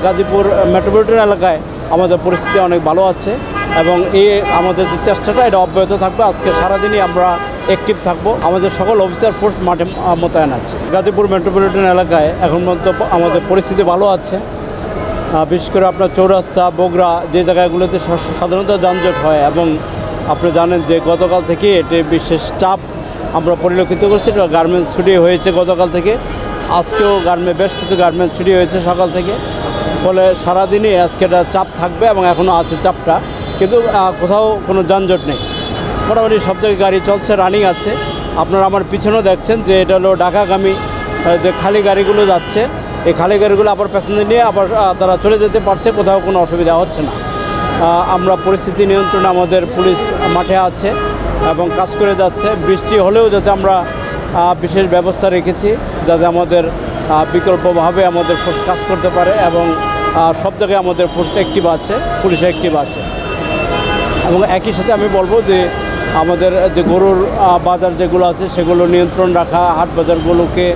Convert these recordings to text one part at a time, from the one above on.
Gazipur metropolitan এলাকায় আমাদের পরিস্থিতি অনেক ভালো আছে এবং এই আমাদের যে চেষ্টাটা এটা অব্যাহত থাকবে। আজকে সারাদিনই আমরা অ্যাক্টিভ থাকবো, আমাদের সকল অফিসার ফোর্স মাঠে মোতায়েন আছে। গাজীপুর মেট্রোপলিটন এলাকায় এখন পর্যন্ত আমাদের পরিস্থিতি ভালো আছে। বিশেষ করে আপনার চৌরাস্তা, বগুড়া যে জায়গাগুলোতে সাধারণত যানজট হয় এবং আপনি জানেন যে গতকাল থেকে এটি বিশেষ চাপ আমরা পরিলক্ষিত করছি। গার্মেন্টস ছুটি হয়েছে গতকাল থেকে, আজকেও বেশ কিছু গার্মেন্টস ছুটি হয়েছে সকাল থেকে, ফলে সারাদিনই আজকে এটা চাপ থাকবে এবং এখনও আছে চাপটা, কিন্তু কোথাও কোনো যানজট নেই। মোটামুটি সব জায়গায় গাড়ি চলছে, রানিং আছে। আপনারা আমার পিছনেও দেখছেন যে এটা হলো ঢাকাগামী যে খালি গাড়িগুলো যাচ্ছে, এই খালি গাড়িগুলো আবার প্যাসেঞ্জার নিয়ে আবার তারা চলে যেতে পারছে, কোথাও কোনো অসুবিধা হচ্ছে না। আমরা পরিস্থিতি নিয়ন্ত্রণে আমাদের পুলিশ মাঠে আছে এবং কাজ করে যাচ্ছে। বৃষ্টি হলেও যাতে আমরা বিশেষ ব্যবস্থা রেখেছি যাতে আমাদের বিকল্পভাবে আমাদের ফোর্স কাজ করতে পারে এবং সব জায়গায় আমাদের ফোর্স অ্যাক্টিভ আছে, পুলিশ অ্যাক্টিভ আছে। এবং একই সাথে আমি বলবো যে আমাদের যে গরুর বাজার যেগুলো আছে সেগুলো নিয়ন্ত্রণ রাখা, হাট বাজারগুলোকে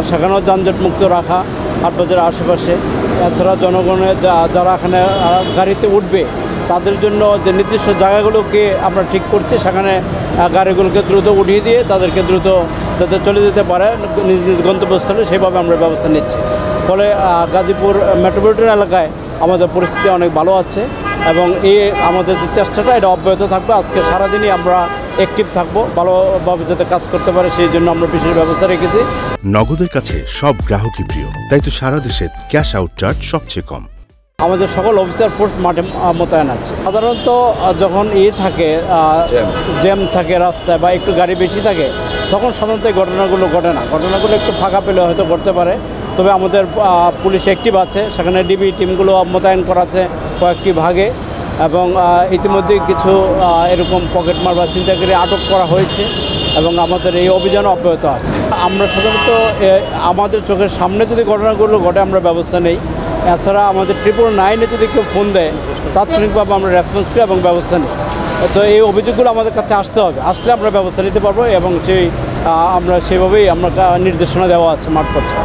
সেখানেও যানজটমুক্ত রাখা হাট বাজারের আশেপাশে। এছাড়া জনগণের যারা এখানে গাড়িতে উঠবে তাদের জন্য যে নির্দিষ্ট জায়গাগুলোকে আমরা ঠিক করছি, সেখানে গাড়িগুলোকে দ্রুত উঠিয়ে দিয়ে তাদেরকে দ্রুত যাতে চলে যেতে পারে নিজ নিজ গন্তব্যস্থলে, সেভাবে আমরা ব্যবস্থা নিচ্ছি। ফলে গাজীপুর মেট্রোপলিটন এলাকায় আমাদের পরিস্থিতি অনেক ভালো আছে এবং এই আমাদের যে চেষ্টাটা এটা অব্যাহত থাকবে। আজকে সারাদিনই আমরা অ্যাক্টিভ থাকবো, ভালোভাবে যাতে কাজ করতে পারে সেই জন্য আমরা বিশেষ ব্যবস্থা রেখেছি। নগদের কাছে সব গ্রাহকই প্রিয়, তাই তো সারা দেশে ক্যাশ আউট চার্জ সবচেয়ে কম। আমাদের সকল অফিসার ফোর্স মাঠে মোতায়েন আছে। সাধারণত যখন থাকে জ্যাম থাকে রাস্তায় বা একটু গাড়ি বেশি থাকে, তখন সাধারণত এই ঘটনাগুলো ঘটে না। ঘটনাগুলো একটু ফাঁকা পেলে হয়তো ঘটতে পারে, তবে আমাদের পুলিশ অ্যাক্টিভ আছে, সেখানে ডিবি টিমগুলো মোতায়েন করা আছে কয়েকটি ভাগে এবং ইতিমধ্যে কিছু এরকম পকেটমার বা ছিনতাইকারী আটক করা হয়েছে এবং আমাদের এই অভিযান অব্যাহত আছে। আমরা সাধারণত আমাদের চোখের সামনে যদি ঘটনাগুলো ঘটে আমরা ব্যবস্থা নেই। এছাড়া আমাদের 999-এ যদি কেউ ফোন দেয় তাৎক্ষণিকভাবে আমরা রেসপন্স করি এবং ব্যবস্থা নিই। তো এই অভিযোগগুলো আমাদের কাছে আসতে হবে, আসলে আমরা ব্যবস্থা নিতে পারবো এবং আমরা সেভাবেই আমরা নির্দেশনা দেওয়া আছে মাঠ পর্যায়ে।